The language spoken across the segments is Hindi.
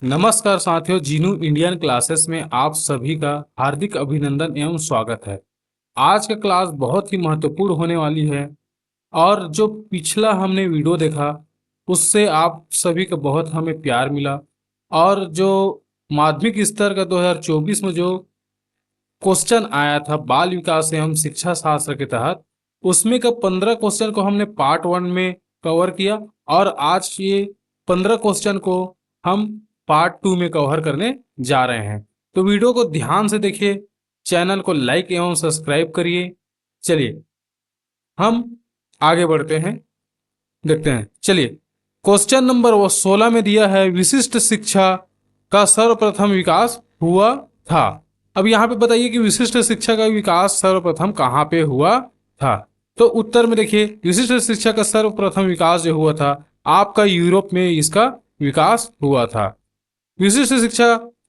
नमस्कार साथियों, जीनू इंडियन क्लासेस में आप सभी का हार्दिक अभिनंदन एवं स्वागत है। आज का क्लास बहुत ही महत्वपूर्ण होने वाली है और जो पिछला हमने वीडियो देखा उससे आप सभी का बहुत हमें प्यार मिला। और जो माध्यमिक स्तर का 2024 में जो क्वेश्चन आया था बाल विकास एवं शिक्षा शास्त्र के तहत, उसमें का 15 क्वेश्चन को हमने पार्ट 1 में कवर किया और आज ये 15 क्वेश्चन को हम पार्ट 2 में कवर करने जा रहे हैं। तो वीडियो को ध्यान से देखिए, चैनल को लाइक एवं सब्सक्राइब करिए। चलिए हम आगे बढ़ते हैं, देखते हैं। चलिए, क्वेश्चन नंबर वो 16 में दिया है, विशिष्ट शिक्षा का सर्वप्रथम विकास हुआ था। अब यहाँ पे बताइए कि विशिष्ट शिक्षा का विकास सर्वप्रथम कहाँ पे हुआ था। तो उत्तर में देखिए, विशिष्ट शिक्षा का सर्वप्रथम विकास जो हुआ था आपका यूरोप में इसका विकास हुआ था। विशिष्ट शिक्षा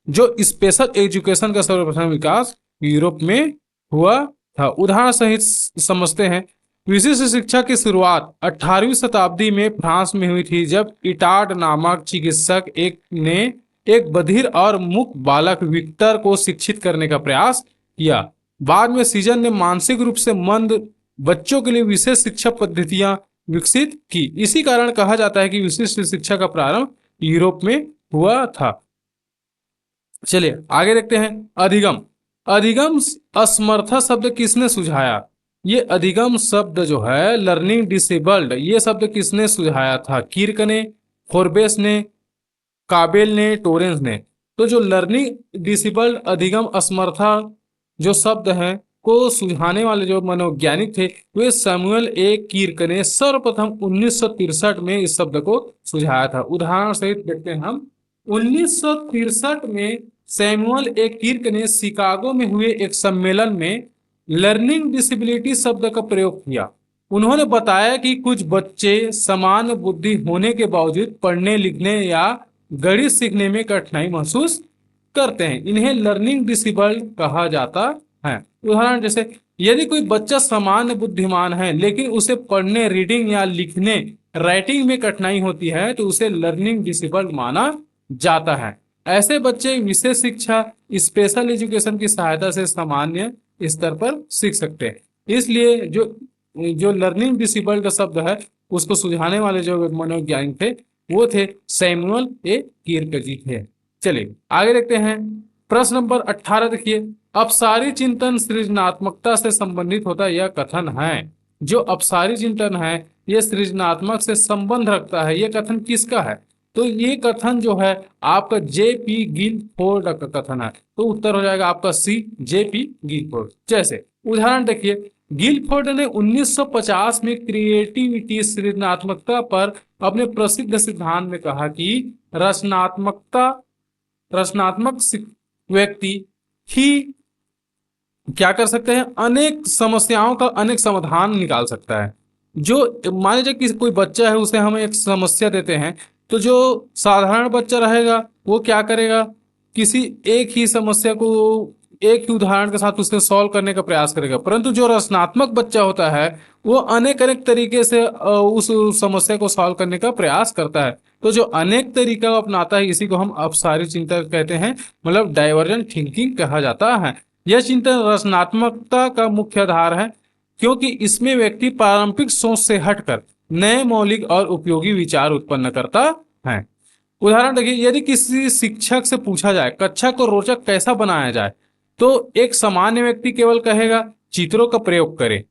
जो स्पेशल एजुकेशन का सर्वप्रथम विकास यूरोप में हुआ था। उदाहरण सहित समझते हैं। विशिष्ट शिक्षा की शुरुआत 18वीं शताब्दी में फ्रांस में हुई थी, जब इटार्ड नामक चिकित्सक ने एक बधिर और मूक बालक विक्टर को शिक्षित करने का प्रयास किया। बाद में सीजन ने मानसिक रूप से मंद बच्चों के लिए विशेष शिक्षा पद्धतियां विकसित की। इसी कारण कहा जाता है कि विशिष्ट शिक्षा का प्रारंभ यूरोप में हुआ था। चलिए आगे देखते हैं। अधिगम अधिगम असमर्था शब्द किसने सुझाया। ये अधिगम शब्द जो है लर्निंग डिसेबल्ड, ये शब्द किसने सुझाया था। किर्क ने, फोर्बेस ने, काबेल ने, टोरेंस ने। तो जो लर्निंग डिसेबल्ड अधिगम असमर्था जो शब्द है को सुझाने वाले जो मनोवैज्ञानिक थे वे सैमुअल ए किर्क ने सर्वप्रथम 1963 में इस शब्द को सुझाया था। उदाहरण सहित देखते हैं हम। 1963 में सैमुअल ए किर्क ने शिकागो में हुए एक सम्मेलन में लर्निंग डिसेबिलिटी शब्द का प्रयोग किया। उन्होंने बताया कि कुछ बच्चे समान बुद्धि होने के बावजूद पढ़ने लिखने या गणित सीखने में कठिनाई महसूस करते हैं। इन्हें लर्निंग डिसेबल्ड कहा जाता है। उदाहरण जैसे, यदि कोई बच्चा सामान्य बुद्धिमान है लेकिन उसे पढ़ने, रीडिंग या लिखने, राइटिंग में कठिनाई होती है तो उसे लर्निंग डिसेबल्ड माना जाता है। ऐसे बच्चे विशेष शिक्षा, स्पेशल एजुकेशन की सहायता से सामान्य स्तर पर सीख सकते हैं। इसलिए जो जो लर्निंग डिसेबल्ड का शब्द है उसको सुझाने वाले जो मनोवैज्ञानिक थे वो थे सैमुअल ए किर्क जी थे। चलिए आगे देखते हैं। प्रश्न नंबर 18 देखिए, अपसारी चिंतन सृजनात्मकता से संबंधित होता है, यह कथन है। जो अपसारी चिंतन है यह सृजनात्मक से संबंध रखता है, यह कथन किसका है। तो ये कथन जो है आपका जेपी गिलफोर्ड का कथन है। तो उत्तर हो जाएगा आपका सी, जेपी गिलफोर्ड। जैसे उदाहरण देखिए, गिलफोर्ड ने 1950 में क्रिएटिविटी सृजनात्मकता पर अपने प्रसिद्ध सिद्धांत में कहा कि रचनात्मक व्यक्ति ही क्या कर सकते हैं, अनेक समस्याओं का अनेक समाधान निकाल सकता है। जो मान लीजिए कि कोई बच्चा है, उसे हम एक समस्या देते हैं तो जो साधारण बच्चा रहेगा वो क्या करेगा, किसी एक ही समस्या को एक ही उदाहरण के साथ उसके सॉल्व करने का प्रयास करेगा। परंतु जो रचनात्मक बच्चा होता है वो अनेक अनेक तरीके से उस समस्या को सॉल्व करने का प्रयास करता है। तो जो अनेक तरीका अपनाता है इसी को हम अपसारी चिंतन कहते हैं, मतलब डाइवर्जेंट थिंकिंग कहा जाता है। यह चिंतन रचनात्मकता का मुख्य आधार है क्योंकि इसमें व्यक्ति पारंपरिक सोच से हटकर नए, मौलिक और उपयोगी विचार उत्पन्न करता है। उदाहरण देखिए, यदि किसी शिक्षक से पूछा जाए कक्षा को रोचक कैसा बनाया जाए तो एक सामान्य व्यक्ति केवल कहेगा चित्रों का प्रयोग करें,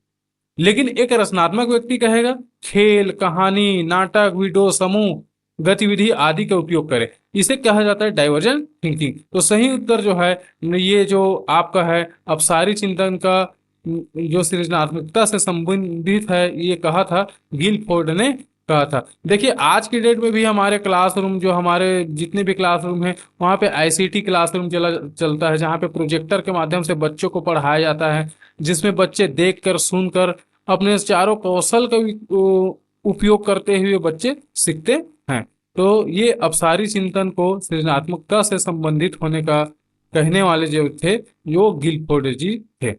लेकिन एक रचनात्मक व्यक्ति कहेगा खेल, कहानी, नाटक, वीडियो, समूह गतिविधि आदि का उपयोग करें। इसे कहा जाता है डाइवर्जेंट थिंकिंग। तो सही उत्तर जो है ये जो आपका है अपसारी चिंतन का जो सृजनात्मकता से संबंधित है, ये कहा था गिलफोर्ड ने कहा था। देखिए आज की डेट में भी हमारे क्लासरूम, जो हमारे जितने भी क्लासरूम हैं वहाँ पे आईसीटी क्लासरूम चलता है, जहाँ पे प्रोजेक्टर के माध्यम से बच्चों को पढ़ाया जाता है, जिसमें बच्चे देखकर, सुनकर अपने चारों कौशल का उपयोग करते हुए बच्चे सीखते हैं। तो ये अपसारी चिंतन को सृजनात्मकता से संबंधित होने का कहने वाले जो थे वो गिलफोर्ड जी थे।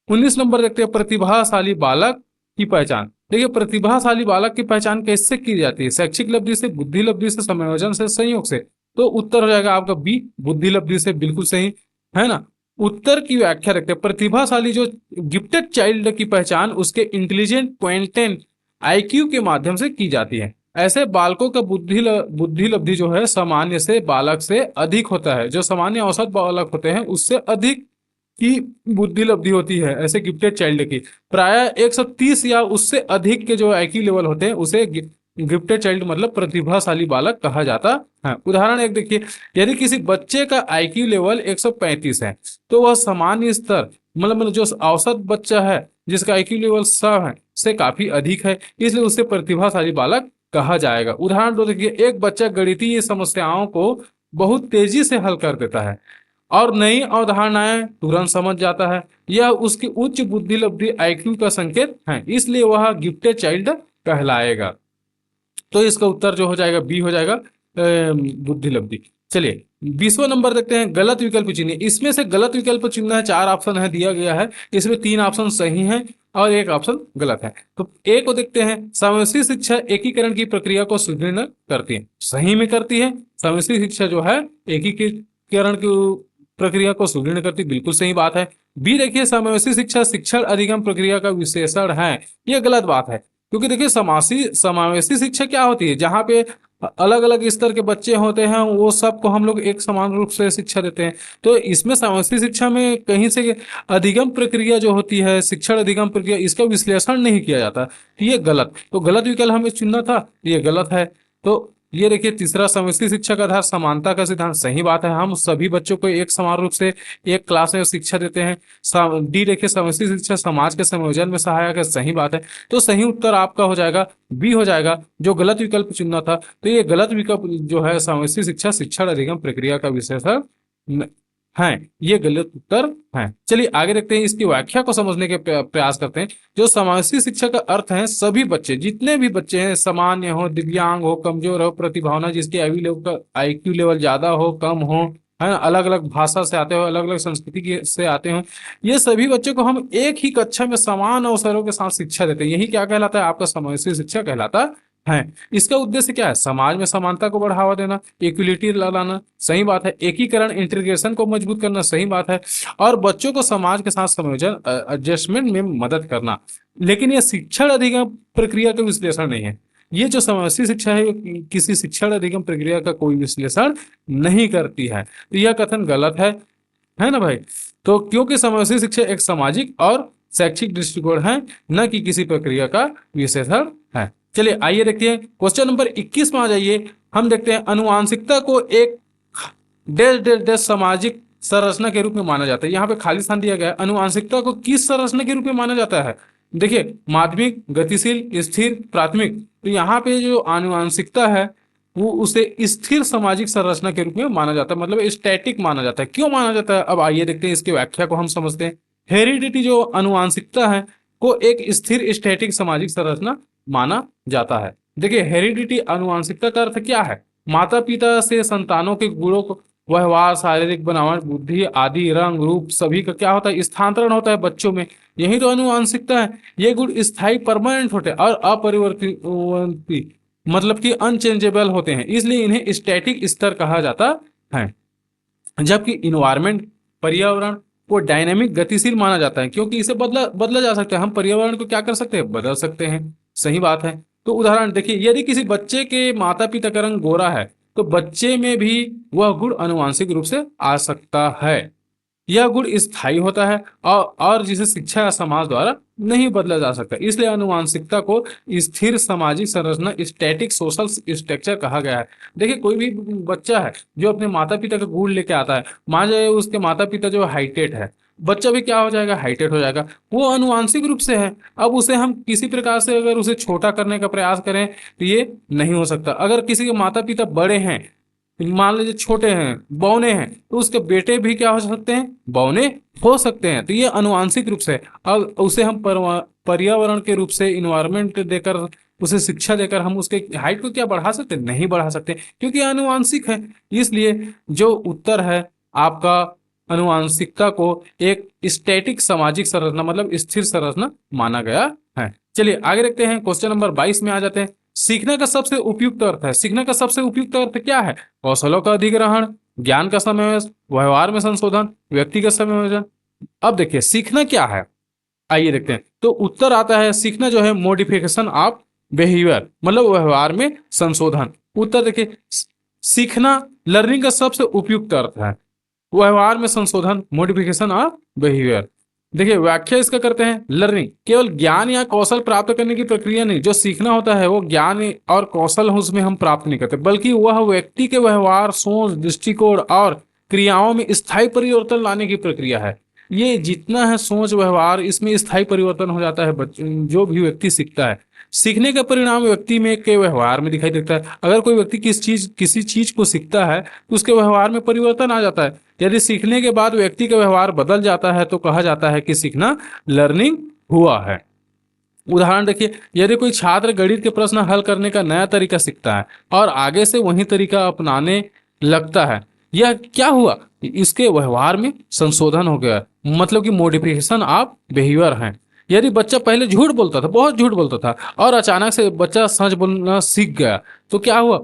19 नंबर देखते हैं, प्रतिभाशाली बालक की पहचान। देखिए प्रतिभाशाली बालक की पहचान कैसे की जाती है, शैक्षिक लब्धि से, बुद्धि लब्धि से, समायोजन से, संयोग से। तो उत्तर हो जाएगा आपका बी, बुद्धि लब्धि से बिल्कुल सही है ना। उत्तर की व्याख्या रखते हैं, प्रतिभाशाली जो गिफ्टेड चाइल्ड की पहचान उसके इंटेलिजेंट क्वेंटेंट आईक्यू के माध्यम से की जाती है। ऐसे बालकों का बुद्धि लब्धि जो है सामान्य से बालक से अधिक होता है। जो सामान्य औसत बालक होते हैं उससे अधिक की बुद्धि लब्धि होती है ऐसे गिफ्टेड चाइल्ड की। प्राय 130 या उससे अधिक के जो आईक्यू लेवल होते हैं उसे गिफ्टेड चाइल्ड मतलब प्रतिभाशाली बालक कहा जाता है। उदाहरण एक देखिए, यदि किसी बच्चे का आईक्यू लेवल 135 है तो वह सामान्य स्तर मतलब जो औसत बच्चा है जिसका आईक्यू लेवल 100 है से काफी अधिक है, इसलिए उसे प्रतिभाशाली बालक कहा जाएगा। उदाहरण दो देखिए, एक बच्चा गणितीय समस्याओं को बहुत तेजी से हल कर देता है और नई अवधारणाएं तुरंत समझ जाता है। यह उसकी उच्च बुद्धि लब्धि आईक्यू का संकेत है, इसलिए वह गिफ्टेड चाइल्ड कहलाएगा। तो इसका उत्तर जो हो जाएगा बी हो जाएगा बुद्धि लब्धि। चलिए 20वां नंबर देखते हैं, गलत विकल्प चुनिए। इसमें से गलत विकल्प चुनना है, 4 ऑप्शन है दिया गया है, इसमें 3 ऑप्शन सही हैं और 1 ऑप्शन गलत है। तो ए को देखते हैं, समावेशी शिक्षा एकीकरण की प्रक्रिया को सुदृढ़ करती है, सही में करती है। समावेशी शिक्षा जो है एकीकरण की प्रक्रिया को सुदृढ़ करती, बिल्कुल सही बात है। बी देखिए, समावेशी शिक्षा शिक्षण अधिगम प्रक्रिया का विशेषण है, यह गलत बात है। क्योंकि देखिए समावेशी शिक्षा क्या होती है, जहाँ पे अलग अलग स्तर के बच्चे होते हैं वो सबको हम लोग एक समान रूप से शिक्षा देते हैं। तो इसमें समावेशी शिक्षा में कहीं से अधिगम प्रक्रिया जो होती है, शिक्षण अधिगम प्रक्रिया, इसका विश्लेषण नहीं किया जाता, तो ये गलत, तो गलत विकल्प हमें चुनना था, ये गलत है। तो ये देखिए तीसरा, समावेशी शिक्षा का आधार समानता का सिद्धांत, सही बात है, हम सभी बच्चों को एक समान रूप से एक क्लास में शिक्षा देते हैं। डी देखिए, समावेशी शिक्षा समाज के संयोजन में सहायक है, सही बात है। तो सही उत्तर आपका हो जाएगा बी हो जाएगा, जो गलत विकल्प चुनना था। तो ये गलत विकल्प जो है समावेशी शिक्षा शिक्षण अधिगम प्रक्रिया का विशेषण है, ये गलत उत्तर है। चलिए आगे देखते हैं, इसकी व्याख्या को समझने के प्रयास करते हैं। जो समावेशी शिक्षा का अर्थ है, सभी बच्चे, जितने भी बच्चे हैं, सामान्य हो, दिव्यांग हो, कमजोर हो, प्रतिभावान, जिसके आईक्यू लेवल ज्यादा हो, कम हो, है ना, अलग अलग भाषा से आते हो, अलग अलग संस्कृति से आते हो, ये सभी बच्चों को हम एक ही कक्षा में समान अवसरों के साथ शिक्षा देते हैं, यही क्या कहलाता है, आपका समावेशी शिक्षा कहलाता है। इसका उद्देश्य क्या है, समाज में समानता को बढ़ावा देना, इक्विलिटी लाना, सही बात है, एकीकरण इंटीग्रेशन को मजबूत करना, सही बात है, और बच्चों को समाज के साथ समायोजन एडजस्टमेंट में मदद करना। लेकिन यह शिक्षण अधिगम प्रक्रिया का विश्लेषण नहीं है। ये जो समावेशी शिक्षा है किसी शिक्षण अधिगम प्रक्रिया का कोई विश्लेषण नहीं करती है, तो यह कथन गलत है ना भाई। तो क्योंकि समावेशी शिक्षा एक सामाजिक और शैक्षिक दृष्टिकोण है, न कि किसी प्रक्रिया का विशेषण है। चलिए आइए देखते हैं क्वेश्चन नंबर 21 में आ जाइए। हम देखते हैं, अनुवांशिकता को एक डैश डैश डैश सामाजिक संरचना के रूप में माना जाता है। यहाँ पे खाली स्थान दिया गया है, अनुवांशिकता को किस संरचना के रूप में माना जाता है। देखिए, माध्यमिक, गतिशील, स्थिर, प्राथमिक। तो यहाँ पे जो आनुवांशिकता है वो उसे स्थिर सामाजिक संरचना के रूप में माना जाता है, मतलब स्टैटिक माना जाता है। क्यों माना जाता है, अब आइए देखते हैं, इसकी व्याख्या को हम समझते हैं। हेरिडिटी जो अनुवांशिकता है को एक स्थिर स्टैटिक सामाजिक संरचना माना जाता है। देखिए, हेरिडिटी अनुवांशिकता का अर्थ क्या है, माता पिता से संतानों के गुणों को, व्यवहार, शारीरिक बनावट, बुद्धि आदि, रंग रूप, सभी का क्या होता है, स्थानांतरण होता है बच्चों में, यही तो अनुवांशिकता है। ये गुण स्थायी परमानेंट होते हैं और अपरिवर्तित मतलब कि अनचेंजेबल होते हैं, इसलिए इन्हें स्टैटिक स्तर कहा जाता है। जबकि इन्वायरमेंट, पर्यावरण को डायनेमिक, गतिशील माना जाता है, क्योंकि इसे बदला बदला जा सकता है, हम पर्यावरण को क्या कर सकते हैं, बदल सकते हैं, सही बात है। तो उदाहरण देखिए, यदि किसी बच्चे के माता पिता का रंग गोरा है तो बच्चे में भी वह गुण अनुवांशिक रूप से आ सकता है। यह गुण स्थायी होता है और जिसे शिक्षा या समाज द्वारा नहीं बदला जा सकता, इसलिए अनुवांशिकता को स्थिर सामाजिक संरचना, स्टैटिक सोशल स्ट्रक्चर कहा गया है। देखिए, कोई भी बच्चा है जो अपने माता पिता का गुण लेके आता है, मान जाए उसके माता पिता जो हाइटेट है, बच्चा भी क्या हो जाएगा, हाइटेट हो जाएगा, वो अनुवांशिक रूप से है। अब उसे हम किसी प्रकार से अगर उसे छोटा करने का प्रयास करें तो ये नहीं हो सकता। अगर किसी के माता पिता बड़े हैं, मान लीजिए छोटे हैं, बौने हैं, तो उसके बेटे भी क्या हो सकते हैं, बौने हो सकते हैं। तो ये अनुवांशिक रूप से, अब उसे हम पर्यावरण के रूप से, इन्वायरमेंट देकर, उसे शिक्षा देकर हम उसके हाइट को क्या बढ़ा सकते, नहीं बढ़ा सकते, क्योंकि आनुवांशिक है। इसलिए जो उत्तर है आपका, अनुवांशिकता को एक स्टैटिक सामाजिक संरचना मतलब स्थिर संरचना माना गया है। चलिए आगे देखते हैं, क्वेश्चन नंबर 22 में आ जाते हैं। सीखने का सबसे उपयुक्त अर्थ है, सीखने का सबसे उपयुक्त अर्थ क्या है? कौशलों का अधिग्रहण, ज्ञान का समावेश, व्यवहार में संशोधन, व्यक्तिगत समायोजन। अब देखिए सीखना क्या है, आइए देखते हैं। तो उत्तर आता है सीखना जो है मॉडिफिकेशन ऑफ बिहेवियर, मतलब व्यवहार में संशोधन। उत्तर देखिए, सीखना लर्निंग का सबसे उपयुक्त अर्थ है, व्यवहार में संशोधन मॉडिफिकेशन ऑफ बिहेवियर। देखिए व्याख्या इसका करते हैं, लर्निंग केवल ज्ञान या कौशल प्राप्त करने की प्रक्रिया नहीं, जो सीखना होता है वो ज्ञान और कौशल उसमें हम प्राप्त नहीं करते, बल्कि वह व्यक्ति के व्यवहार, सोच, दृष्टिकोण और क्रियाओं में स्थायी परिवर्तन लाने की प्रक्रिया है। ये जितना है सोच व्यवहार, इसमें स्थायी परिवर्तन हो जाता है जो भी व्यक्ति सीखता है। सीखने का परिणाम व्यक्ति में के व्यवहार में दिखाई देता है। अगर कोई व्यक्ति किसी चीज को सीखता है तो उसके व्यवहार में परिवर्तन आ जाता है। यदि सीखने के बाद व्यक्ति का व्यवहार बदल जाता है तो कहा जाता है कि सीखना लर्निंग हुआ है। उदाहरण देखिए, यदि कोई छात्र गणित के प्रश्न हल करने का नया तरीका सीखता है और आगे से वही तरीका अपनाने लगता है, यह क्या हुआ? इसके व्यवहार में संशोधन हो गया, मतलब कि मॉडिफिकेशन ऑफ बिहेवियर है। यदि बच्चा पहले झूठ बोलता था, बहुत झूठ बोलता था, और अचानक से बच्चा सच बोलना सीख गया, तो क्या हुआ?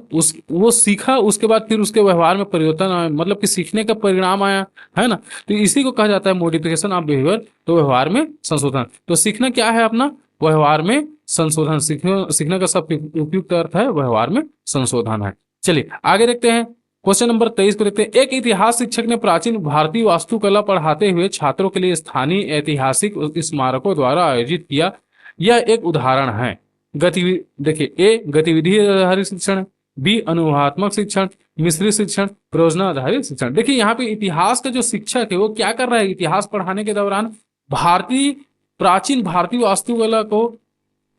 वो सीखा, उसके बाद फिर उसके व्यवहार में परिवर्तन आया, मतलब कि सीखने का परिणाम आया, है ना। तो इसी को कहा जाता है मॉडिफिकेशन ऑफ बिहेवियर, तो व्यवहार में संशोधन। तो सीखना क्या है अपना? व्यवहार में संशोधन। सीखने का सब उपयुक्त अर्थ है व्यवहार में संशोधन है। चलिए आगे देखते हैं, क्वेश्चन नंबर 23 को देखते हैं। एक इतिहास शिक्षक ने प्राचीन भारतीय वास्तुकला पढ़ाते हुए छात्रों के लिए स्थानीय ऐतिहासिक स्मारकों द्वारा आयोजित किया। यह एक उदाहरण है। गतिविधि देखिए, ए गतिविधि आधारित शिक्षण, बी अनुभवात्मक शिक्षण, मिश्रित शिक्षण, परियोजना आधारित शिक्षण। देखिए यहाँ पे इतिहास का जो शिक्षक है वो क्या कर रहा है, इतिहास पढ़ाने के दौरान प्राचीन भारतीय वास्तुकला को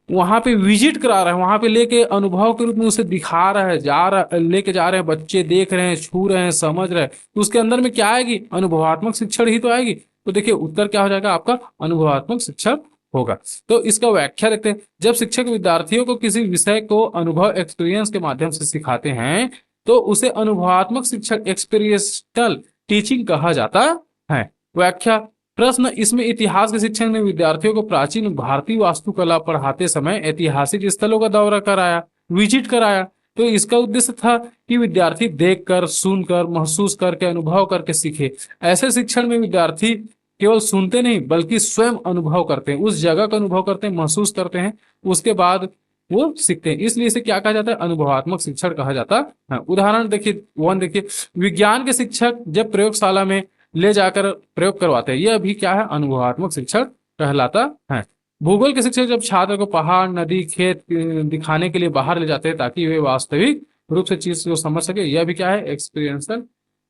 वहां पे विजिट करा रहा है, वहां पे लेके अनुभव के रूप में उसे दिखा रहा है, लेके जा रहे हैं, बच्चे देख रहे हैं, छू रहे हैं, समझ रहे हैं। तो उसके अंदर में क्या आएगी? अनुभवात्मक शिक्षण ही तो आएगी। तो देखिए उत्तर क्या हो जाएगा आपका? अनुभवात्मक शिक्षण होगा। तो इसका व्याख्या देखते हैं। जब शिक्षक विद्यार्थियों को किसी विषय को अनुभव एक्सपीरियंस के माध्यम से सिखाते हैं तो उसे अनुभवात्मक शिक्षण एक्सपीरियंशल टीचिंग कहा जाता है। व्याख्या, प्रश्न, इसमें इतिहास के शिक्षण में विद्यार्थियों को प्राचीन भारतीय वास्तुकला पढ़ाते समय ऐतिहासिक स्थलों का दौरा कराया, विजिट कराया। तो इसका उद्देश्य था कि विद्यार्थी देखकर, सुनकर, महसूस करके, अनुभव करके सीखे। ऐसे शिक्षण में विद्यार्थी केवल सुनते नहीं बल्कि स्वयं अनुभव करते हैं, उस जगह का अनुभव करते हैं, महसूस करते हैं, उसके बाद वो सीखते हैं। इसलिए इसे क्या कहा जाता है? अनुभवात्मक शिक्षण कहा जाता है। उदाहरण देखिए, वन देखिए, विज्ञान के शिक्षक जब प्रयोगशाला में ले जाकर प्रयोग करवाते हैं, यह भी क्या है? अनुभवात्मक शिक्षण कहलाता है। भूगोल के शिक्षक जब छात्र को पहाड़, नदी, खेत दिखाने के लिए बाहर ले जाते हैं ताकि वे वास्तविक रूप से चीज को समझ सके, यह भी क्या है?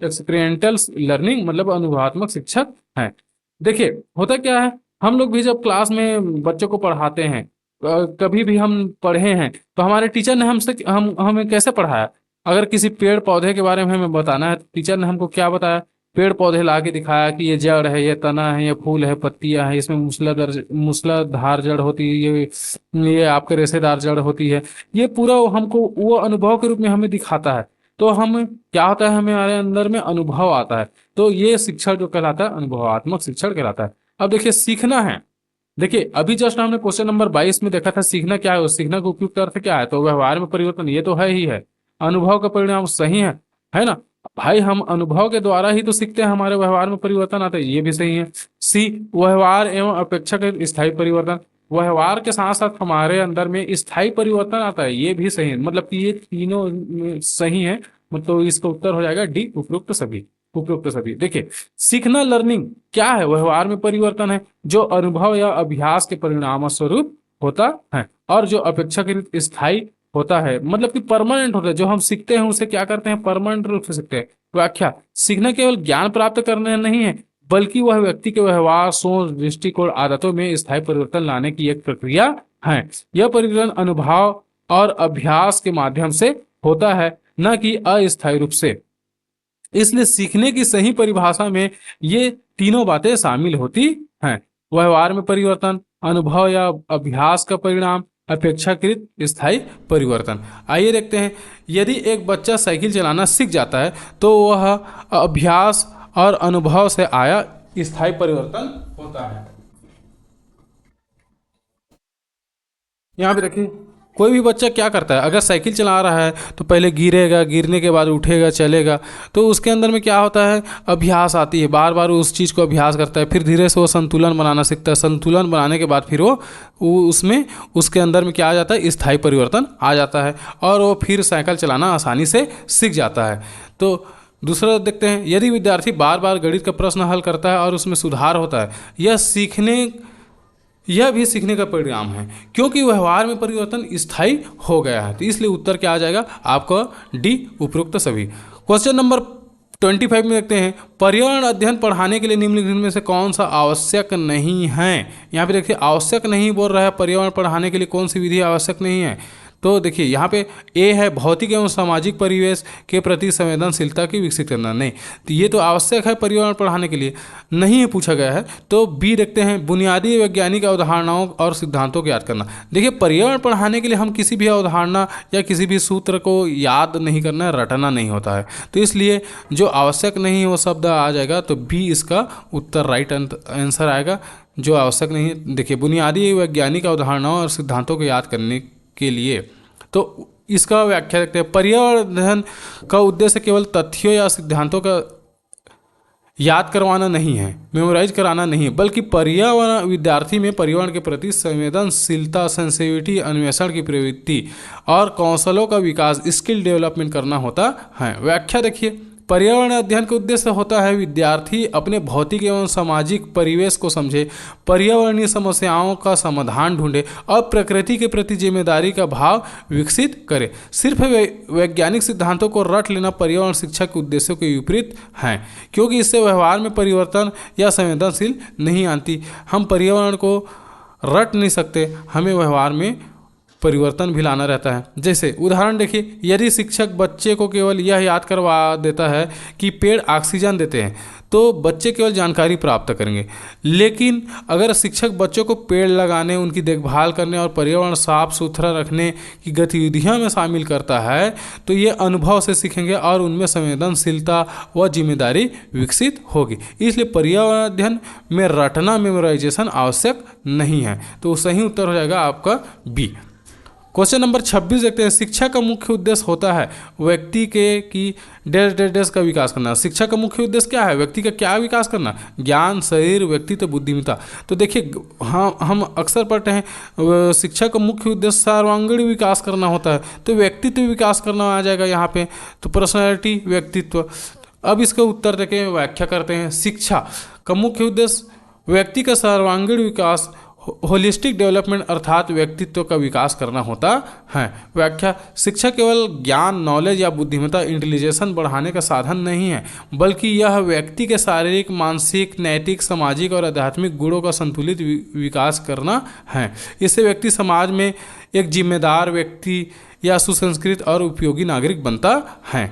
एक्सपीरियंटल लर्निंग, मतलब अनुभवात्मक शिक्षक है। देखिए होता क्या है, हम लोग भी जब क्लास में बच्चों को पढ़ाते हैं, कभी भी हम पढ़े हैं तो हमारे टीचर ने हमसे हमें कैसे पढ़ाया? अगर किसी पेड़ पौधे के बारे में हमें बताना है तो टीचर ने हमको क्या बताया? पेड़ पौधे ला के दिखाया कि ये जड़ है, ये तना है, ये फूल है, पत्तियां हैं, इसमें मूसलाधार जड़ होती है, ये आपके रेशेदार जड़ होती है। ये पूरा हमको वो अनुभव के रूप में हमें दिखाता है। तो हम क्या होता है, हमारे अंदर में अनुभव आता है। तो ये शिक्षण जो कहलाता है अनुभवात्मक शिक्षण कहलाता है। अब देखिए सीखना है, देखिए अभी जस्ट हमने क्वेश्चन नंबर 22 में देखा था सीखना क्या है, उस सीखना का उपयुक्त अर्थ क्या है? तो व्यवहार में परिवर्तन, ये तो है ही है। अनुभव का परिणाम सही है ना भाई? हम अनुभव के द्वारा ही तो सीखते हैं, हमारे व्यवहार में परिवर्तन आता है, ये भी सही है। सी, व्यवहार एवं अपेक्षा के स्थायी परिवर्तन, व्यवहार के साथ साथ हमारे अंदर में स्थायी परिवर्तन आता है, ये भी सही है। मतलब कि ये तीनों सही है, मतलब इसका उत्तर हो जाएगा डी, उपरोक्त सभी। देखिए सीखना लर्निंग क्या है? व्यवहार में परिवर्तन है जो अनुभव या अभ्यास के परिणाम स्वरूप होता है, और जो अपेक्षाकृत स्थायी होता है, मतलब कि परमानेंट होता है। जो हम सीखते हैं उसे क्या करते हैं? परमानेंट रूप से सीखते हैं। व्याख्या, सीखना केवल ज्ञान प्राप्त करने नहीं है बल्कि वह व्यक्ति के व्यवहार, सोच, दृष्टिकोण, आदतों में स्थायी परिवर्तन लाने की एक प्रक्रिया है। यह परिवर्तन अनुभव और अभ्यास के माध्यम से होता है, न कि अस्थायी रूप से। इसलिए सीखने की सही परिभाषा में ये तीनों बातें शामिल होती हैं। व्यवहार में परिवर्तन, अनुभव या अभ्यास का परिणाम, अपेक्षाकृत स्थायी परिवर्तन। आइए देखते हैं, यदि एक बच्चा साइकिल चलाना सीख जाता है तो वह अभ्यास और अनुभव से आया स्थायी परिवर्तन होता है। यहाँ पे देखिए, कोई भी बच्चा क्या करता है, अगर साइकिल चला रहा है तो पहले गिरेगा, गिरने के बाद उठेगा, चलेगा, तो उसके अंदर में क्या होता है, अभ्यास आती है, बार बार उस चीज़ को अभ्यास करता है, फिर धीरे से वो संतुलन बनाना सीखता है, संतुलन बनाने के बाद फिर वो उसमें उसके अंदर में क्या आ जाता है, स्थायी परिवर्तन आ जाता है और वो फिर साइकिल चलाना आसानी से सीख जाता है। तो दूसरा देखते हैं, यदि विद्यार्थी बार बार गणित का प्रश्न हल करता है और उसमें सुधार होता है, यह भी सीखने का परिणाम है, क्योंकि व्यवहार में परिवर्तन स्थायी हो गया है। तो इसलिए उत्तर क्या आ जाएगा आपका डी, उपरोक्त सभी। क्वेश्चन नंबर 25 में देखते हैं, पर्यावरण अध्ययन पढ़ाने के लिए निम्नलिखित में से कौन सा आवश्यक नहीं है। यहाँ पे देखिए आवश्यक नहीं बोल रहा है, पर्यावरण पढ़ाने के लिए कौन सी विधि आवश्यक नहीं है। तो देखिए यहाँ पे ए है भौतिक एवं सामाजिक परिवेश के प्रति संवेदनशीलता की विकसित करना, नहीं तो ये तो आवश्यक है पर्यावरण पढ़ाने के लिए, नहीं है पूछा गया है। तो बी देखते हैं, बुनियादी वैज्ञानिक अवधारणाओं और सिद्धांतों को याद करना। देखिए पर्यावरण पढ़ाने के लिए हम किसी भी अवधारणा या किसी भी सूत्र को याद नहीं करना है, रटना नहीं होता है, तो इसलिए जो आवश्यक नहीं वो शब्द आ जाएगा, तो बी इसका उत्तर राइट आंसर आएगा, जो आवश्यक नहीं है। देखिए बुनियादी वैज्ञानिक अवधारणाओं और सिद्धांतों को याद करने के लिए, तो इसका व्याख्या देखते हैं, पर्यावरण अध्ययन का उद्देश्य केवल तथ्यों या सिद्धांतों का याद करवाना नहीं है, मेमोराइज कराना नहीं है, बल्कि पर्यावरण विद्यार्थी में पर्यावरण के प्रति संवेदनशीलता, सेंसिटिविटी, अन्वेषण की प्रवृत्ति और कौशलों का विकास, स्किल डेवलपमेंट करना होता है। व्याख्या देखिए, पर्यावरण अध्ययन का उद्देश्य होता है विद्यार्थी अपने भौतिक एवं सामाजिक परिवेश को समझे, पर्यावरणीय समस्याओं का समाधान ढूंढे और प्रकृति के प्रति जिम्मेदारी का भाव विकसित करे। सिर्फ वैज्ञानिक सिद्धांतों को रट लेना पर्यावरण शिक्षा के उद्देश्यों के विपरीत है, क्योंकि इससे व्यवहार में परिवर्तन या संवेदनशील नहीं आती। हम पर्यावरण को रट नहीं सकते, हमें व्यवहार में परिवर्तन भी लाना रहता है। जैसे उदाहरण देखिए, यदि शिक्षक बच्चे को केवल यह याद करवा देता है कि पेड़ ऑक्सीजन देते हैं, तो बच्चे केवल जानकारी प्राप्त करेंगे, लेकिन अगर शिक्षक बच्चों को पेड़ लगाने, उनकी देखभाल करने और पर्यावरण साफ सुथरा रखने की गतिविधियों में शामिल करता है, तो ये अनुभव से सीखेंगे और उनमें संवेदनशीलता व जिम्मेदारी विकसित होगी। इसलिए पर्यावरण अध्ययन में रटना, मेमोराइजेशन आवश्यक नहीं है। तो सही उत्तर हो जाएगा आपका बी। क्वेश्चन नंबर 26 देखते हैं, शिक्षा का मुख्य उद्देश्य होता है व्यक्ति के की डैश डैश डैश का विकास करना। शिक्षा का मुख्य उद्देश्य क्या है, व्यक्ति का क्या विकास करना, ज्ञान, शरीर, व्यक्तित्व, बुद्धिमत्ता। तो देखिए हम अक्सर पढ़ते हैं शिक्षा का मुख्य उद्देश्य सर्वांगीण विकास करना होता है, तो व्यक्तित्व विकास करना आ जाएगा यहाँ पे, तो पर्सनैलिटी, व्यक्तित्व। अब इसका उत्तर देखें, व्याख्या करते हैं, शिक्षा का मुख्य उद्देश्य व्यक्ति का सर्वांगीण विकास, होलिस्टिक डेवलपमेंट अर्थात व्यक्तित्व का विकास करना होता है। व्याख्या, शिक्षा केवल ज्ञान, नॉलेज या बुद्धिमत्ता, इंटेलिजेंस बढ़ाने का साधन नहीं है, बल्कि यह व्यक्ति के शारीरिक, मानसिक, नैतिक, सामाजिक और आध्यात्मिक गुणों का संतुलित विकास करना है। इससे व्यक्ति समाज में एक जिम्मेदार व्यक्ति या सुसंस्कृत और उपयोगी नागरिक बनता है।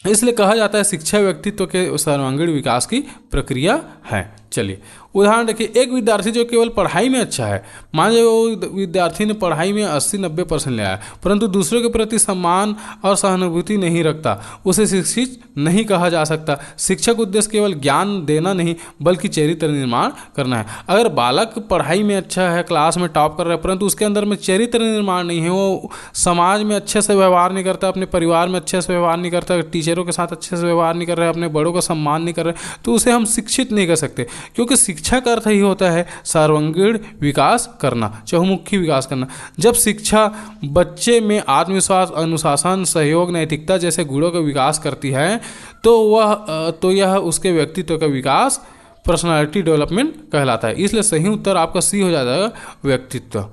इसलिए कहा जाता है शिक्षा व्यक्तित्व के सर्वांगीण विकास की प्रक्रिया है। चलिए उदाहरण देखिए, एक विद्यार्थी जो केवल पढ़ाई में अच्छा है, मान लीजिए वो विद्यार्थी ने पढ़ाई में 80-90% ले आया, परंतु दूसरों के प्रति सम्मान और सहानुभूति नहीं रखता, उसे शिक्षित नहीं कहा जा सकता। शिक्षक उद्देश्य केवल ज्ञान देना नहीं, बल्कि चरित्र निर्माण करना है। अगर बालक पढ़ाई में अच्छा है, क्लास में टॉप कर रहा है, परंतु उसके अंदर में चरित्र निर्माण नहीं है, वो समाज में अच्छे से व्यवहार नहीं करता, अपने परिवार में अच्छे से व्यवहार नहीं करता, टीचरों के साथ अच्छे से व्यवहार नहीं कर रहा है, अपने बड़ों का सम्मान नहीं कर रहे, तो उसे हम शिक्षित नहीं कर सकते, क्योंकि शिक्षा का अर्थ ही होता है सर्वांगीण विकास करना, चहुमुखी विकास करना। जब शिक्षा बच्चे में आत्मविश्वास, अनुशासन, सहयोग, नैतिकता जैसे गुणों का विकास करती है, तो यह उसके व्यक्तित्व का विकास, पर्सनालिटी डेवलपमेंट कहलाता है। इसलिए सही उत्तर आपका सी हो जाएगा, व्यक्तित्व।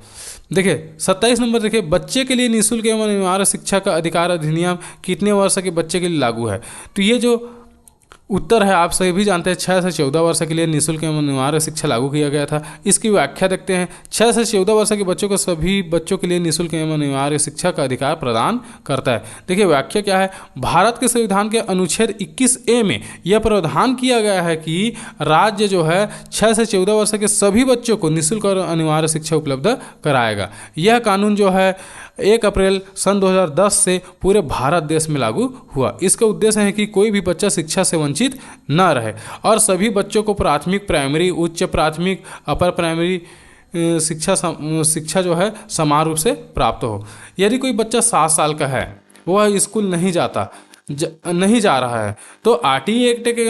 देखिए 27 नंबर देखिए, बच्चे के लिए निःशुल्क एवं अनिवार्य शिक्षा का अधिकार अधिनियम कितने वर्ष के बच्चे के लिए लागू है। तो ये जो उत्तर है आप सभी भी जानते हैं, 6 से 14 वर्ष के लिए निःशुल्क एवं अनिवार्य शिक्षा लागू किया गया था। इसकी व्याख्या देखते हैं, 6 से 14 वर्ष के बच्चों को सभी बच्चों के लिए निःशुल्क एवं अनिवार्य शिक्षा का अधिकार प्रदान करता है। देखिए व्याख्या क्या है, भारत के संविधान के अनुच्छेद 21A में यह प्रावधान किया गया है कि राज्य जो है 6 से 14 वर्ष के सभी बच्चों को निःशुल्क और अनिवार्य शिक्षा उपलब्ध कराएगा। यह कानून जो है 1 अप्रैल सन 2010 से पूरे भारत देश में लागू हुआ। इसका उद्देश्य है कि कोई भी बच्चा शिक्षा से वंचित न रहे और सभी बच्चों को प्राथमिक, प्राइमरी, उच्च प्राथमिक, अपर प्राइमरी शिक्षा जो है समान रूप से प्राप्त हो। यदि कोई बच्चा 7 साल का है, वह स्कूल नहीं जा रहा है, तो आरटीई एक्ट के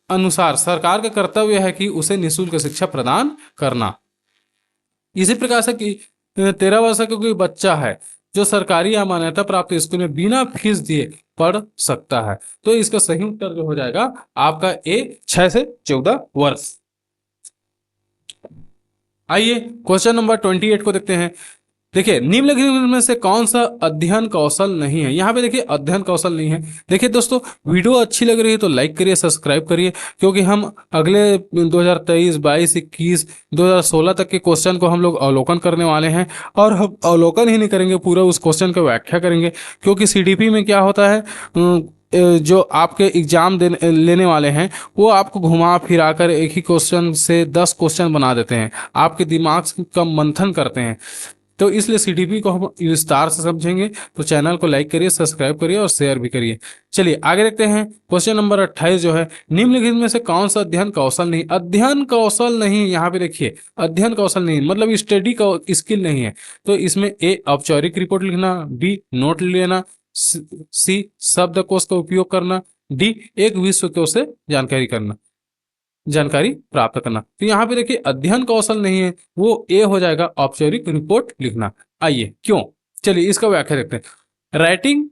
अनुसार सरकार का कर्तव्य है कि उसे निःशुल्क शिक्षा प्रदान करना। इसी प्रकार से कि 13 वर्ष का कोई बच्चा है जो सरकारी या मान्यता प्राप्त स्कूल में बिना फीस दिए पढ़ सकता है, तो इसका सही उत्तर जो हो जाएगा आपका ए 6 से 14 वर्ष। आइए क्वेश्चन नंबर 28 को देखते हैं। देखिए, निम्नलिखित में से कौन सा अध्ययन कौशल नहीं है। यहाँ पे देखिए अध्ययन कौशल नहीं है। देखिए दोस्तों, वीडियो अच्छी लग रही है तो लाइक करिए, सब्सक्राइब करिए, क्योंकि हम अगले 2023, 22, 21, 2016 तक के क्वेश्चन को हम लोग अवलोकन करने वाले हैं। और हम अवलोकन ही नहीं करेंगे, पूरा उस क्वेश्चन का व्याख्या करेंगे, क्योंकि सीडीपी में क्या होता है, जो आपके एग्जाम लेने वाले हैं वो आपको घुमा फिरा कर एक ही क्वेश्चन से 10 क्वेश्चन बना देते हैं, आपके दिमाग का मंथन करते हैं। तो इसलिए सीडीपी को हम विस्तार से समझेंगे। तो चैनल को लाइक करिए, सब्सक्राइब करिए और शेयर भी करिए। चलिए आगे देखते हैं। क्वेश्चन नंबर 28 जो है, निम्नलिखित में से कौन सा अध्ययन कौशल नहीं। अध्ययन कौशल नहीं, यहाँ पे देखिए अध्ययन कौशल नहीं मतलब स्टडी का स्किल नहीं है। तो इसमें ए औपचारिक रिपोर्ट लिखना, बी नोट लेना, सी शब्दकोश का उपयोग करना, डी एक विश्वकोश से जानकारी प्राप्त करना। तो यहाँ पे देखिए अध्ययन कौशल नहीं है, वो ए हो जाएगा औपचारिक रिपोर्ट लिखना। आइए क्यों, चलिए इसका व्याख्या देखते हैं। राइटिंग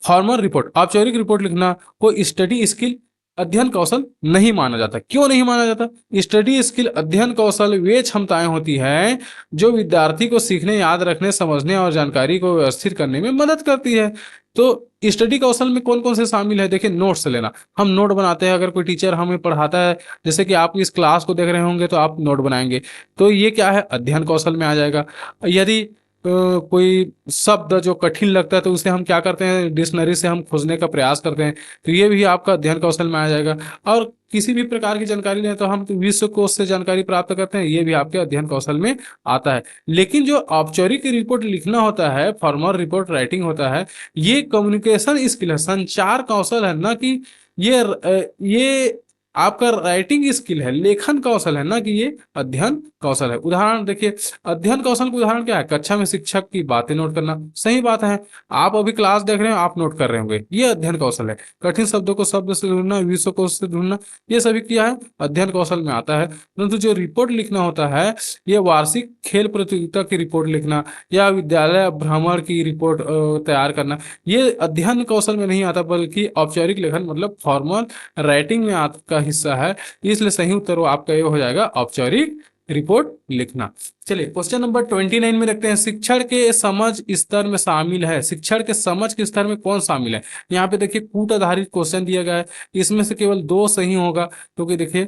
फॉर्मल रिपोर्ट, औपचारिक रिपोर्ट लिखना को स्टडी स्किल अध्ययन कौशल नहीं माना जाता। क्यों नहीं माना जाता? स्टडी स्किल अध्ययन कौशल वे क्षमताएं होती हैं जो विद्यार्थी को सीखने, याद रखने, समझने और जानकारी को व्यवस्थित करने में मदद करती है। तो स्टडी कौशल में कौन कौन से शामिल है? देखिए, नोट्स लेना, हम नोट बनाते हैं। अगर कोई टीचर हमें पढ़ाता है, जैसे कि आप इस क्लास को देख रहे होंगे तो आप नोट बनाएंगे, तो ये क्या है, अध्ययन कौशल में आ जाएगा। यदि कोई शब्द जो कठिन लगता है तो उसे हम क्या करते हैं, डिक्शनरी से हम खोजने का प्रयास करते हैं, तो ये भी आपका अध्ययन कौशल में आ जाएगा। और किसी भी प्रकार की जानकारी लें तो हम विश्वकोश से जानकारी प्राप्त करते हैं, ये भी आपके अध्ययन कौशल में आता है। लेकिन जो औपचारिक रिपोर्ट लिखना होता है, फॉर्मल रिपोर्ट राइटिंग होता है, ये कम्युनिकेशन स्किल है, संचार कौशल है, ना कि ये आपका राइटिंग स्किल है, लेखन कौशल है, ना कि ये अध्ययन कौशल है। उदाहरण देखिए, अध्ययन कौशल का उदाहरण क्या है? कक्षा में शिक्षक की बातें नोट करना। सही बात है, आप अभी क्लास देख रहे हो, आप नोट कर रहे होंगे, ये अध्ययन कौशल है। कठिन शब्दों को शब्द से ढूंढना, विश्वकोश से ढूंढना, ये सभी क्या है, अध्ययन कौशल में आता है। परंतु जो रिपोर्ट लिखना होता है, ये वार्षिक खेल प्रतियोगिता की रिपोर्ट लिखना या विद्यालय भ्रमण की रिपोर्ट तैयार करना, ये अध्ययन कौशल में नहीं आता, बल्कि औपचारिक लेखन मतलब फॉर्मल राइटिंग में आपका हिस्सा है। इसलिए सही उत्तर आपका ये हो जाएगा औपचारिक रिपोर्ट लिखना। चलिए क्वेश्चन नंबर 29 में देखते हैं। शिक्षण के समझ स्तर में शामिल है, शिक्षण के समझ के स्तर में कौन शामिल है? यहाँ पे देखिए कूट आधारित क्वेश्चन दिया गया है, इसमें से केवल 2 सही होगा, क्योंकि देखिए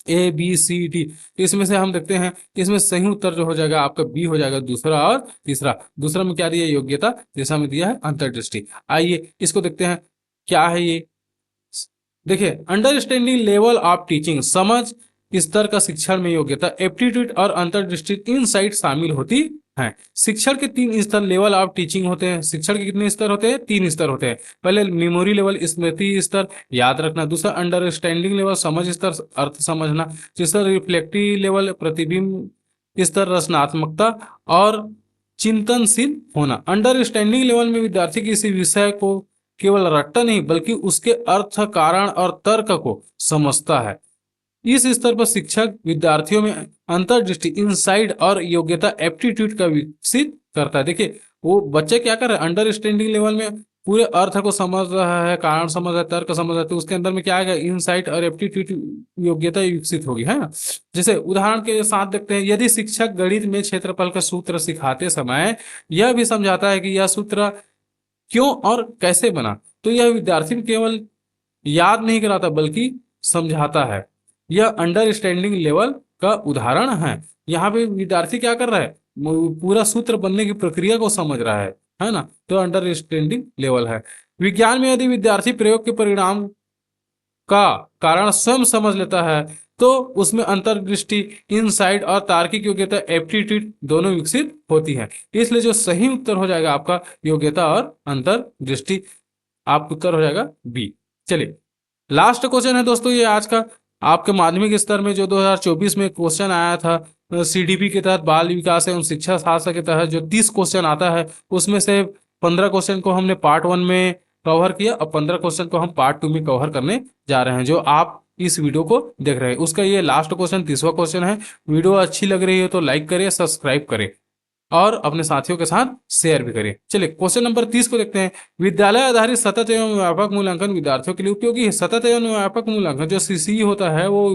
ए बी सी डी, इसमें से हम देखते हैं, इसमें सही उत्तर जो हो जाएगा आपका बी हो जाएगा, दूसरा और तीसरा। दूसरा में क्या दिया, योग्यता, तीसरा में दिया है अंतर्दृष्टि। आइए इसको देखते हैं क्या है ये। देखिए, अंडरस्टैंडिंग लेवल ऑफ टीचिंग, समझ स्तर का शिक्षण में योग्यता, एप्टीट्यूड और अंतर्दृष्टि इनसाइट शामिल होती हैं। शिक्षण के 3 स्तर लेवल ऑफ टीचिंग होते हैं। शिक्षण के कितने स्तर होते हैं? 3 स्तर होते हैं। पहले मेमोरी लेवल, स्मृति स्तर, याद रखना। दूसरा अंडरस्टैंडिंग लेवल, समझ स्तर, अर्थ समझना। तीसरा रिफ्लेक्टिव लेवल, प्रतिबिंब स्तर, रचनात्मकता और चिंतनशील होना। अंडरस्टैंडिंग लेवल में विद्यार्थी किसी विषय को केवल रट्टा नहीं बल्कि उसके अर्थ, कारण और तर्क को समझता है। इस स्तर पर शिक्षक विद्यार्थियों में अंतर्दृष्टि, इनसाइट और योग्यता, एप्टीट्यूड का विकसित करता है। देखिए, वो बच्चे क्या कर रहे हैं, अंडरस्टैंडिंग लेवल में पूरे अर्थ को समझ रहा है, कारण समझ रहा है, तर्क समझ रहा है, तो उसके अंदर में क्या आएगा, इनसाइट और एप्टीट्यूड योग्यता विकसित होगी, है ना। जैसे उदाहरण के साथ देखते हैं, यदि शिक्षक गणित में क्षेत्रफल का सूत्र सिखाते समय यह भी समझाता है कि यह सूत्र क्यों और कैसे बना, तो यह विद्यार्थी केवल याद नहीं कराता बल्कि समझाता है। यह अंडरस्टैंडिंग लेवल का उदाहरण है। यहाँ पे विद्यार्थी क्या कर रहा है, पूरा सूत्र बनने की प्रक्रिया को समझ रहा है ना, तो अंडरस्टैंडिंग लेवल है। विज्ञान में यदि विद्यार्थी प्रयोग के परिणाम का कारण स्वयं समझ लेता है तो उसमें अंतर्दृष्टि, इनसाइट और तार्किक योग्यता, एप्टीट्यूड दोनों विकसित होती है। इसलिए जो सही उत्तर हो जाएगा आपका योग्यता और अंतर्दृष्टि, आपका उत्तर हो जाएगा बी। चलिए लास्ट क्वेश्चन है दोस्तों ये आज का। आपके माध्यमिक स्तर में जो 2024 में क्वेश्चन आया था सीडीपी के तहत, बाल विकास एवं शिक्षा शास्त्र के तहत जो 30 क्वेश्चन आता है, उसमें से 15 क्वेश्चन को हमने पार्ट 1 में कवर किया और 15 क्वेश्चन को हम पार्ट 2 में कवर करने जा रहे हैं, जो आप इस वीडियो को देख रहे हैं। उसका ये लास्ट क्वेश्चन 30वां क्वेश्चन है। वीडियो अच्छी लग रही है तो लाइक करिए, सब्सक्राइब करें और अपने साथियों के साथ शेयर भी करिए। चलिए क्वेश्चन नंबर 30 को देखते हैं। विद्यालय आधारित सतत एवं व्यापक मूल्यांकन विद्यार्थियों के लिए उपयोगी है। सतत एवं व्यापक मूल्यांकन जो सीसी होता है वो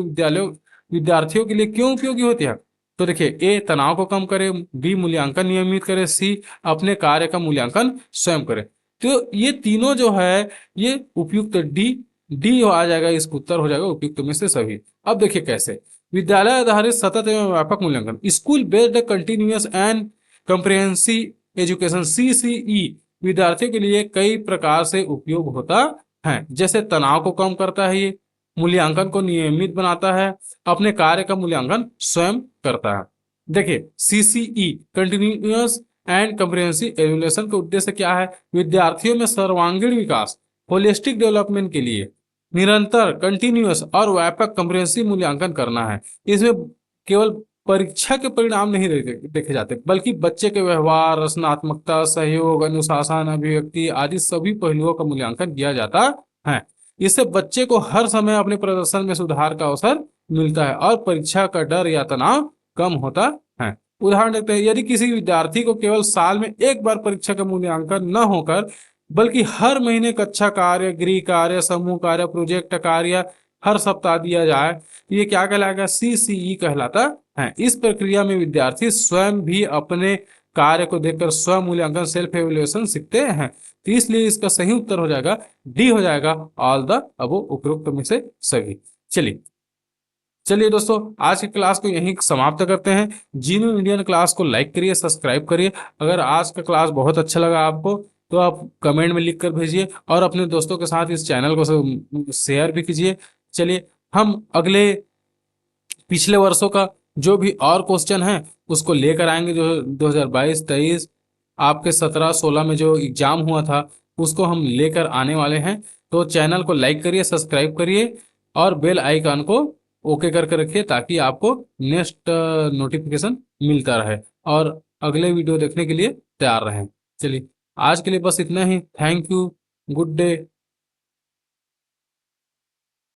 विद्यार्थियों के लिए क्यों उपयोगी होती है? तो देखिए, ए तनाव को कम करे, बी मूल्यांकन नियमित करे, सी अपने कार्य का मूल्यांकन स्वयं करे। तो ये तीनों जो है ये उपयुक्त डी डी आ जाएगा, इसका उत्तर हो जाएगा उपयुक्त में से सभी। अब देखिए कैसे। विद्यालय आधारित सतत एवं व्यापक मूल्यांकन, school based continuous and comprehensive education CCE विद्यार्थियों के लिए कई प्रकार से उपयोग होता है। जैसे तनाव को कम करता है, ये मूल्यांकन को नियमित बनाता है, अपने कार्य का मूल्यांकन स्वयं करता है। देखिए CCE continuous and comprehensive education का उद्देश्य क्या है? विद्यार्थियों में सर्वांगीण विकास, होलिस्टिक डेवलपमेंट के लिए निरंतर, कंटिन्यूअस और व्यापक कंप्रिहेंसिव मूल्यांकन करना है। इसमें केवल परीक्षा के परिणाम नहीं देखे जाते, बल्कि बच्चे के व्यवहार, रचनात्मकता, सहयोग, अनुशासन, अभिव्यक्ति आदि सभी पहलुओं का मूल्यांकन किया जाता है। इससे बच्चे को हर समय अपने प्रदर्शन में सुधार का अवसर मिलता है और परीक्षा का डर या तनाव कम होता है। उदाहरण देखते हैं, यदि किसी विद्यार्थी को केवल साल में एक बार परीक्षा का मूल्यांकन न होकर बल्कि हर महीने कक्षा कार्य, गृह कार्य, समूह कार्य, प्रोजेक्ट कार्य हर सप्ताह दिया जाए, ये क्या कहलाएगा? सीसीई कहलाता है। इस प्रक्रिया में विद्यार्थी स्वयं भी अपने कार्य को देखकर स्वयं मूल्यांकन, सेल्फ एवेल्युएशन सीखते हैं। तो इसलिए इसका सही उत्तर हो जाएगा डी हो जाएगा, ऑल द अबव उपरोक्त में से सभी। चलिए दोस्तों, आज की क्लास को यहीं समाप्त करते हैं। जीनू इंडियन क्लास को लाइक करिए, सब्सक्राइब करिए। अगर आज का क्लास बहुत अच्छा लगा आपको तो आप कमेंट में लिख कर भेजिए और अपने दोस्तों के साथ इस चैनल को शेयर भी कीजिए। चलिए, हम अगले पिछले वर्षों का जो भी और क्वेश्चन है उसको लेकर आएंगे। जो 2022-23 आपके 17-16 में जो एग्जाम हुआ था उसको हम लेकर आने वाले हैं। तो चैनल को लाइक करिए, सब्सक्राइब करिए और बेल आइकन को ओके करके रखिए ताकि आपको नेक्स्ट नोटिफिकेशन मिलता रहे और अगले वीडियो देखने के लिए तैयार रहें। चलिए, आज के लिए बस इतना ही। Thank you, good day.